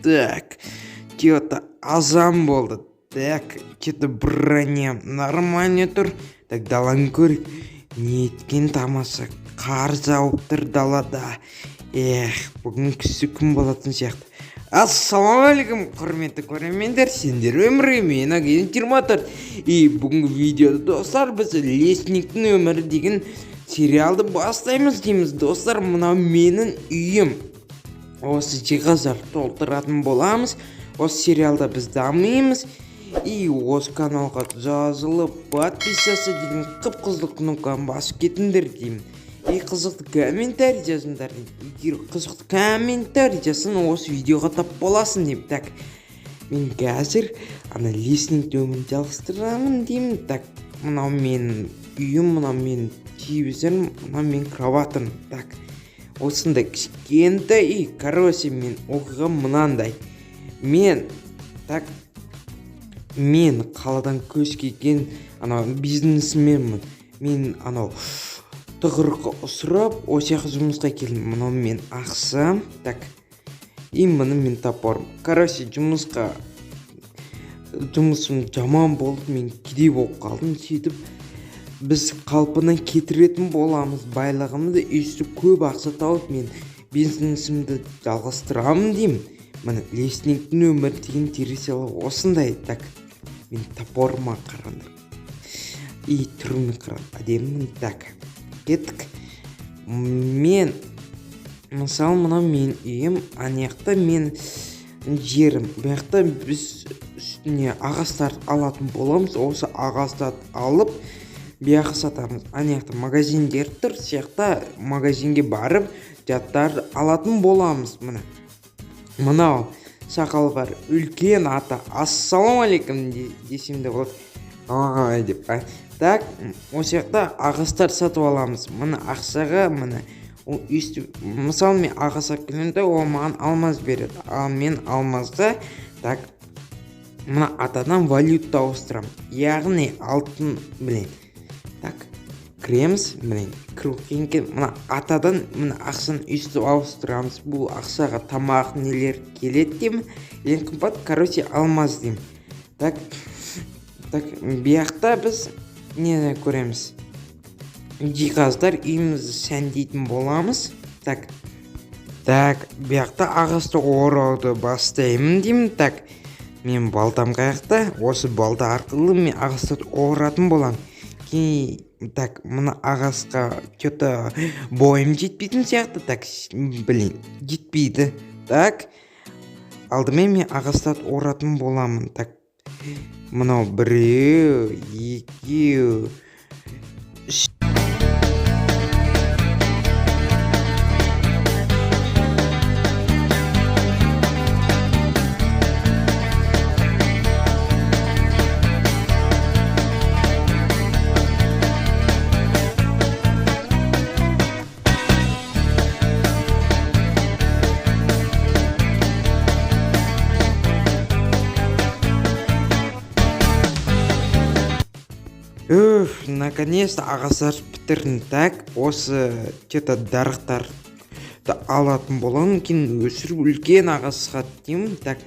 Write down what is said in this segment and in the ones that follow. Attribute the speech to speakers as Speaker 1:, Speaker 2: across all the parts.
Speaker 1: Так, что-то азан болды. Так, что-то броня нормально тұр. Так, даланы көрейік. Неткен тамаша қар жауып тұр далада. Бүгін кісі күн болатын сияқты. Ассалаумағалейкум, құрметті көрермендер, сендер өмірі, мен агент 24. И бүгінгі видеода достар, біз Лесниктің өмірі деген сериалды бастаймыз дейміз. Достар, мынау менің үйім. Осы жиһаздарды толтыратын боламыз. Осы сериалда біз дамимыз. И осы каналға жазылып, подписаться деген қып-қызыл кнопканы басып кетіңдер деймін. И қызықты комментарий жазыңдар. Егер қызықты комментарий жазсын, осы видеоға тап боласың деймін. Так, мен қазір Лесниктің өмірін жалғастырамын деймін. Так, мынау менің үйім, мынау менің телевизорым, мынау менің кроватым. Так, осындай кішкентай үй. Короче, мен оқиғам мынандай. Мен қаладан көшкен бизнесменмін. Мен тығырыққа ұсырап, осы жаққа жұмысқа келдім. Мынау мен ақсам. Так, и мұны мен тапарым. Короче, жұмысым жаман болды. Мен кедей болып қалдым. Сөйтіп, біз қалпына кетіретін боламыз байлығымды. Өйстіп көп ақша тауып, мен бизнесімді жалғастырамын деймін. Міне Лесниктің өмірі деген телесериал осындай. Так, мен топорыма қараңдар. И түріме қараңдар. Әдемін. Так, кеттік. Мен мысалы мына мен үйім, анаяқта мен жерім. Бұяқта біз үстіне ағастарды алатын боламыз. Осы ағастарды алып бұяққа сатамыз. Анаяқта магазиндер тұр. Сияқта магазинге барып жаттарды алатын боламыз. Мынау сақалы бар үлкен ата ассалаумағалейкум десем де болады деп. Так, осы жақта ағастар сатып аламыз. Мына ақшаға, мысалы мен ағасқа келемін, ол маған алмаз береді. Ал мен алмазға, так, мына атадан валюта ауыстырам. Яғни алтын, так, кіреміз, мына атадан ақшаны өйстіп ауыстырамыз. Бұл ақшаға тамақ нелер келеді деймін. Ең қымбат, короче, алмаз деймін. Так, бұяқта біз не көреміз? Жиһаздар үйімізді сәндейтін боламыз. Так, бұяқта ағасты орауды бастаймын деймін. Так, мен балтам қаяқта, осы балта арқылы мен ағастарды оратын боламын. Так, мына ағасқа что-то бойым жетпейтін сияқты. Так, жетпейді. Так, алдымен мен ағастарды оратын боламын. Так, мынау біреу, екеу, үш. Наконец-то ағастар бітірдім. Так, осы что-то дарықтарды алатын боламын. Кейін өсіріп үлкен ағасқа деймін. Так,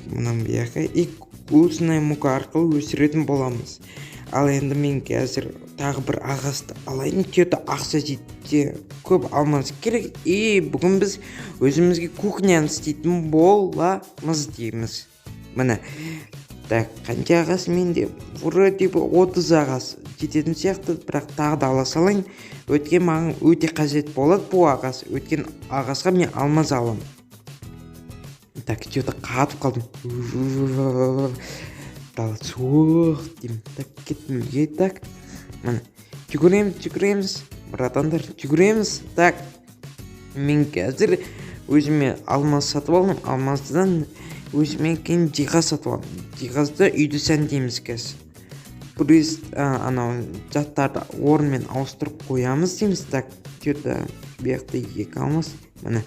Speaker 1: мұнан бұяққа вкусная мука арқылы өсіретін боламыз. Ал енді мен қазір тағы бір ағасты алайын. Что-то ақша жетті, көп алмаз керек. И бүгін біз өзімізге кухняны істейтін боламыз дейміз. Міне. Так, қанша ағасы менде? Вроде 30 ағасы жететін сияқты, бірақ тағы да ала салайын. Өткен маған өте қажет болады бұл ағасы. Өткен ағасқа мен алмаз алам. Так, что-то қатып қалдым. Дала соқ деймін. Так, кеттім үлге. Так, жүгіреміз, братандар, жүгіреміз. Так, мен қазір өзіме алмаз сатып алдым. Алмаздыдан өзіме кейін жиһаз сатып алдым. Жиһазды үйді сәндейміз қазір. Заттарды орынмен ауыстырып қоямыз дейміз. Так, что-то бұяқта 2 алмаз. Міне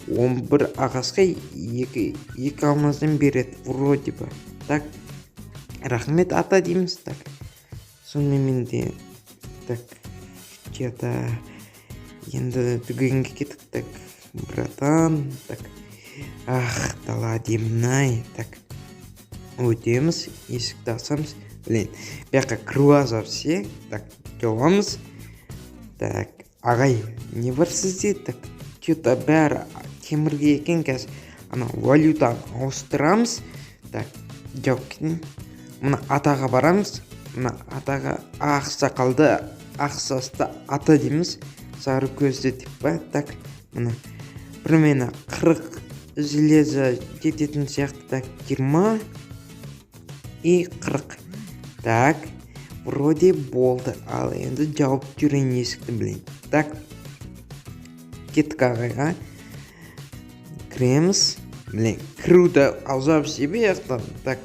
Speaker 1: 11 ағасқа 2 алмаздан береді. Вроде бы. Так, рахмет ата дейміз. Так, сонымен менде, так, что-то енді дүкенге кеттік. Так, братан, так, дала демнай. Так, өтеміз, есікті ашамыз. Блин, бияққа кіріп все. Так, жоламыз. Так, ағай, не бар сізде? Так, что-то бәрі темірге екен. Қазір ана валютаны ауыстырамыз. Так, жоқ кетін. Мына атаға барамыз. Мына атаға ақ сақалды, ақ састы ата дейміз. Сары көзді деп па. Так, мына примерно 40 железо жететін сияқты. Так, 20 и 40. Так, вроде болды. Ал енді жауып жүрейін есікті, блин. Так, кеттік ағайға. Кіреміз. Блин, кіруді аузап себе яқтан. Так,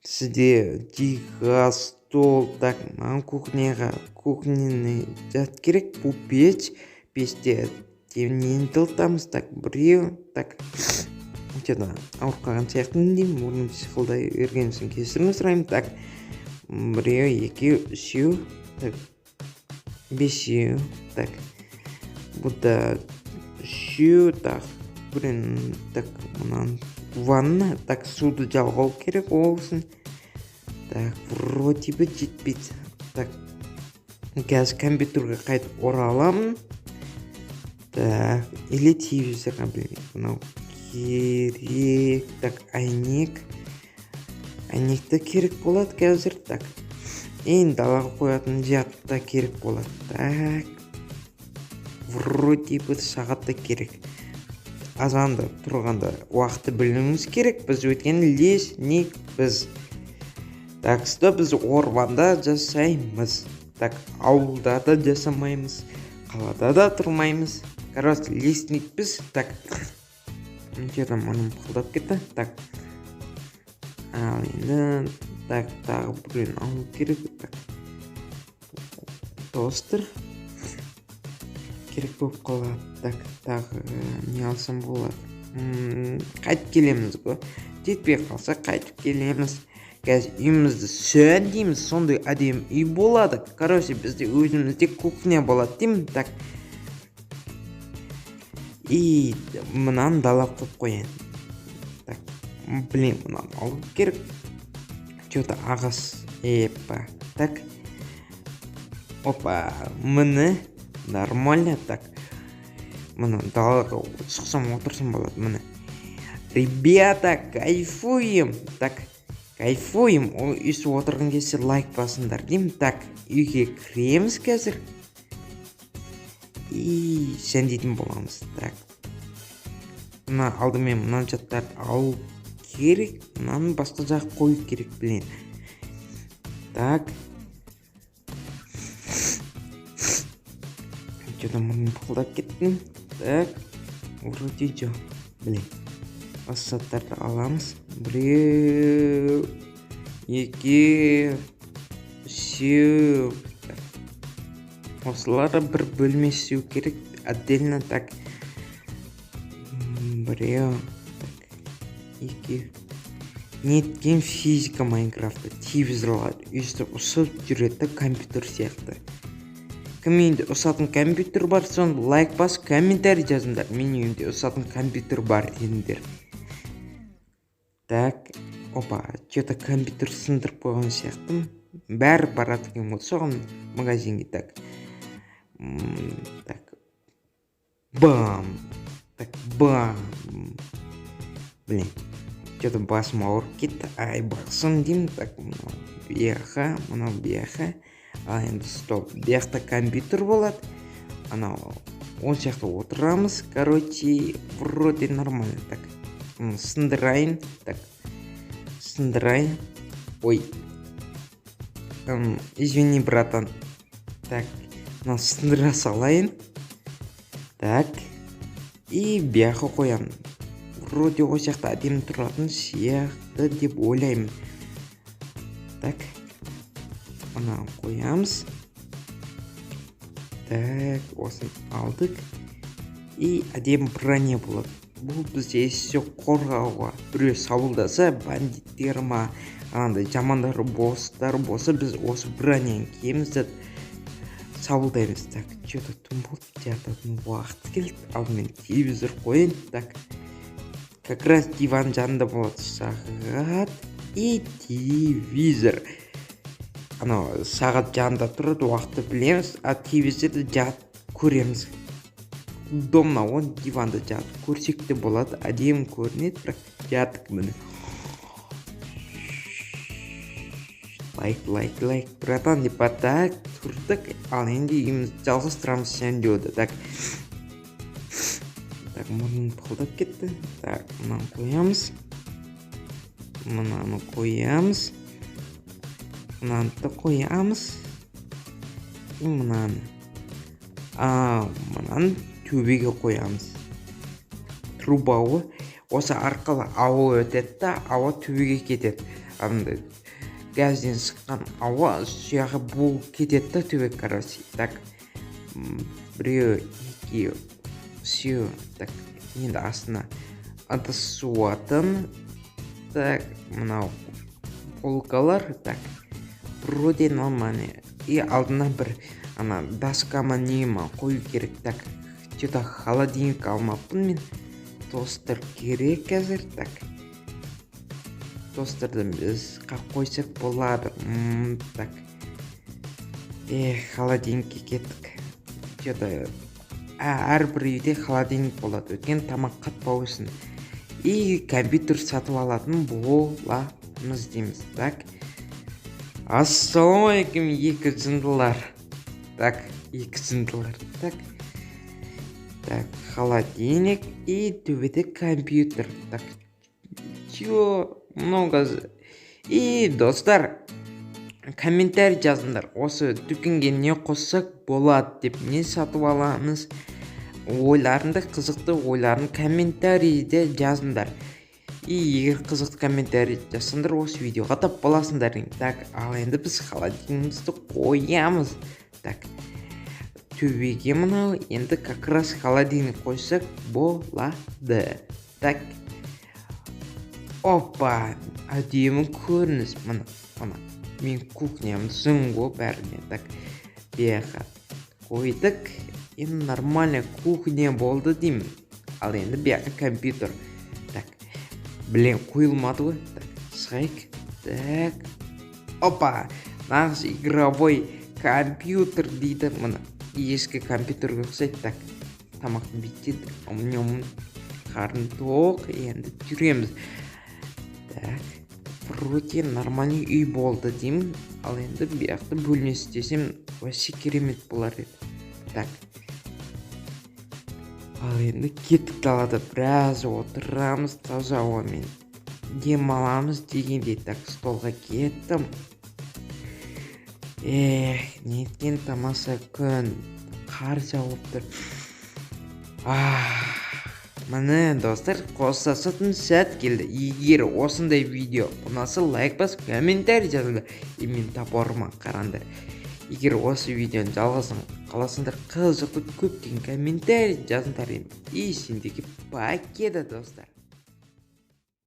Speaker 1: сізде жиһаз, стол. Так, маған кухняны жат керек. Бұл пеш. Пеште нені жылытамыз. Так, біреу. Так, что-то ауырып қалған сияқтымын деймін. Мұрным сықылдай ергенсін кесірін сұраймын. Так, біреу, екеу, үшеу. Так, бесеу. Так, бұда үшеу. Так, блин, так, мұнан ванна. Так, суды жалғау керек олсын. Так, вроде бы жетпейді. Так, қазір компьютерге қайтып ораламын. Так, или телевизорға, блин, мынау керек. Так, әйнек. Әйнекті керек болады қазір. Так, енді далаға қоятын жатта керек болады. Так, вроде бы сағатта керек. Азанда тұрғанда уақытты білуіміз керек. Біз өткен лесник біз. Так, стоп, біз орбанда жасаймыз. Так, ауылда да жасамаймыз. Қалада да тұрмаймыз. Короче, лесник біз. Так, жерден мұным қылдап кетті. Так, ал енді, так, тағы біреуін алу керек. Так, тостер керек болып қалады. Так, тағы не алсам болады. Қайтып келеміз ғой. Жетпей қалса қайтып келеміз. Қазір үйімізді сөндейміз. Сондай әдемі үй болады. Короче, бізде өзімізде кухня болады деймін. Так, и мынаны дала қойып қояйын. Так, блин, мынаны алу керек. Что-то ағас. Епа. Так, опа, міне нормально. Так, мына далаға шықсам отырсам болады. Міне, ребята, кайфуем. Так, кайфуем. Ол үйсі отырған кезде лайк басыңдар деймін. Так, үйге кіреміз қазір. И сәндейтін боламыз. Так, мына алдымен мына жаттарды алу керек. Мынаны басқа жақ қою керек, блин. Так, что-то мұрным пықылдап кеттім. Так, вроде жоқ. Блин, осы заттарды аламыз. Біреу, екеу, үшеу. Осылары бір бөлме істеу керек. Отдельно. Так, біреу, екеу. Неткен физика Майнкрафтта телевизорлар өстіп ұсып жүреді компьютер сияқты. Кім үйінде ұсатын компьютер бар, соны лайк бас, комментарий жазыңдар. Мен үйінде ұсатын компьютер бар дедіңдер. Так, опа, что-то компьютер сындырып қойған сияқтым. Бәрі барады екен ғой соған магазинге. Так, так, бам. Так, бам. Блин, что-то басым ауырып кетті. Ай, бақсын деймін. Так, мынау бияқа. А енді стоп. Бияқта компьютер болады. Анау, он сияқты отырамыз. Короче, вроде нормально. Так, сындырайын. Так, сындырайын. Ой. Извини, братан. Так, мынау сындыра салайын. Так, и бияқа қоямын. Вроде ол сияқты әдемі тұратын сияқты деп ойлаймын. Так, мына қоямыз. Так, осын алдық. И әдемі броня болады. Бұл бізде есе қорғауға. Біреу сауылдаса, бандиттер ма, анандай жамандар босстар болса, біз осы броняны киеміз. сабылдаймыз. Так, что-то түн болды, жататын уақыт келді. Ал мен телевизор қояйын. Так, как раз диван жанында болады сағат и телевизор. Анау сағат жанында тұрады, уақытты білеміз, а телевизорды жатып көреміз. Удобно, он диванда жатып көрсек те болады, әдемі көрінеді, бірақ жатық міне. Лайк, братан деп так тұрдық, ал енді үйімізді жалғастырамыз сен деуді. Так, мұрным пылдап кетті. Так, мынаны қоямыз. Мынаны қоямыз. Мынаны да қоямыз. Мынаны. Мынаны төбеге қоямыз. Трубауы. Осы арқылы ауа өтеді да, ауа төбеге кетеді. Андай газден шыққан ауа сүйағы бұл кетеді да төбе, короче. Так, біреу, екі, үшеу. Так, енді астына ыдыс жуатын. Так, мынау полкалар. Так, вроде нормально. И алдына бір ана доскама нема қою керек. Так, что-то холодильник алмаппын мен. Тостер керек қазір. Так, тостерді біз қойсақ болады. Так, холодильникке кеттік. Что-то әрбір үйде холодильник болады, өткен тамақ қатпау үшін. И компьютер сатып алатын боламыз дейміз. Так, ассалаумағалейкум екі жындылар. Так, екі жындылар. Так, холодильник и төбеде компьютер. Так, чё много. И достар, комментарий жазыңдар, осы дүкенге не қоссақ болады деп, не сатып аламыз, ойларыңды, қызықты ойларын комментарийде жазыңдар. И егер қызықты комментарий жазсаңдар, осы видеоға тап боласыңдар. Так, ал енді біз холодильникті қоямыз. Так, төбеге мынау, енді как раз холодильник қойсақ болады. Так, опа, әдемі көрініс. Мына мен кухням зыңго бәріне. Так, бияға қойдық. Енді нормально кухня болды деймін. Ал енді бияға компьютер. Так, білем қойылмады ғой. Так, шығайық. Так, опа, нағыз игровой компьютер дейді. Мына ескі компьютерге ұқсайды. Так, тамақты биттеді. Омнем қарын тоқ. Енді жүреміз. Так, вроде нормальный үй болды деймін. Ал енді бияқты бөлінесі десем, вообще керемет болар еді. Так, ал енді кеттік далада біраз отырамыз, таза ауамен демаламыз дегендей. Так, столға кеттім. Неткен тамаша күн, қар жауып тұр. Міне достар, қоссасатын сәт келді. Егер осындай видео ұнаса, лайк бас, комментарий жазыңдар. Мен тапорыма қараңдар. Егер осы видеоны жалғасын қаласыңдар, қызықты көптеген комментарий жазыңдар. И сендегі пакеті достар.